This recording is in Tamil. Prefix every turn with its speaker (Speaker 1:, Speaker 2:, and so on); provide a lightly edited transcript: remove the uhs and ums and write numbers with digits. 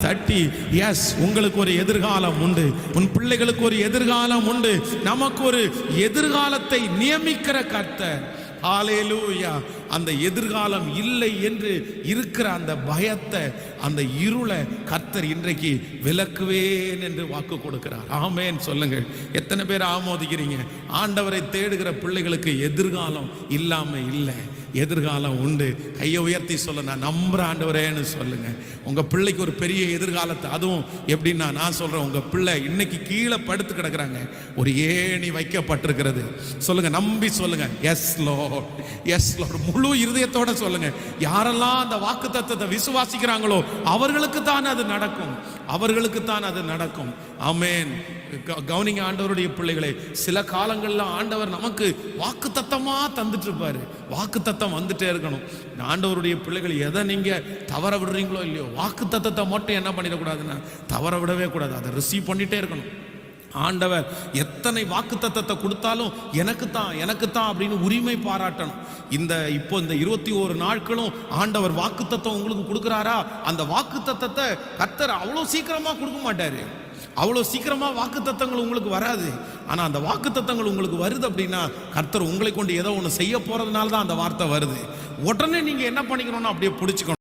Speaker 1: தட்டி, எஸ், உங்களுக்கு ஒரு எதிர்காலம் உண்டு, உன் பிள்ளைகளுக்கு ஒரு எதிர்காலம் உண்டு, நமக்கு ஒரு எதிர்காலத்தை நியமிக்கிற கர்த்தர். ஹல்லேலூயா. அந்த எதிர்காலம் இல்லை என்று இருக்கிற அந்த பயத்தை, அந்த இருளை கர்த்தர் இன்றைக்கு விலக்குவேன் என்று வாக்கு கொடுக்கிறார். ஆமென் சொல்லுங்கள். எத்தனை பேர் ஆமோதிக்கிறீங்க? ஆண்டவரை தேடுகிற பிள்ளைகளுக்கு எதிர்காலம் இல்லாம இல்லை, எதிர்காலம் உண்டு. கையை உயர்த்தி சொல்ல, நான் நம்புற ஆண்டவரேன்னு சொல்லுங்க. உங்க பிள்ளைக்கு ஒரு பெரிய எதிர்காலத்தை, அதுவும் எப்படின்னா, நான் சொல்றேன், உங்க பிள்ளை இன்னைக்கு கீழே படுத்து கிடக்குறாங்க, ஒரு ஏணி வைக்கப்பட்டிருக்கிறது. சொல்லுங்க, நம்பி சொல்லுங்க, எஸ் லார்ட், எஸ் லார்ட். முழு இருதயத்தோட சொல்லுங்க. யாரெல்லாம் அந்த வாக்கு தத்தத்தை விசுவாசிக்கிறாங்களோ அவர்களுக்கு தான் அது நடக்கும், அவர்களுக்கு தான் அது நடக்கும். ஆமென். கவனிங்க ஆண்டவருடைய பிள்ளைகளை, சில காலங்கள்ல ஆண்டவர் நமக்கு வாக்கு தத்தமா தந்துட்டு இருப்பாரு. வாக்கு தத்தம் வந்துட்டே இருக்கணும். ஆண்டவருடைய பிள்ளைகள் எதை நீங்க தவற விடுறீங்களோ இல்லையோ, வாக்கு தத்தத்தை மட்டும் என்ன பண்ணிடக்கூடாதுன்னா தவற விடவே கூடாது, அதை ரிசீவ் பண்ணிட்டே இருக்கணும். ஆண்டவர் எத்தனை வாக்கு தத்தத்தை கொடுத்தாலும் எனக்கு தான் அப்படின்னு உரிமை பாராட்டணும். இப்போ இந்த 21 நாட்களும் ஆண்டவர் வாக்கு தத்தம் உங்களுக்கு கொடுக்குறாரா? அந்த வாக்கு தத்தத்தை கர்த்தர் அவ்வளோ சீக்கிரமா கொடுக்க மாட்டாரு, அவ்வளோ சீக்கிரமா வாக்கு தத்தங்கள் உங்களுக்கு வராது. ஆனா அந்த வாக்கு தத்தங்கள் உங்களுக்கு வருது அப்படின்னா கர்த்தர் உங்களை கொண்டு ஏதோ ஒன்று செய்ய போறதுனால தான் அந்த வார்த்தை வருது. உடனே நீங்க என்ன பண்ணிக்கணும்னா அப்படியே பிடிச்சிக்கணும்.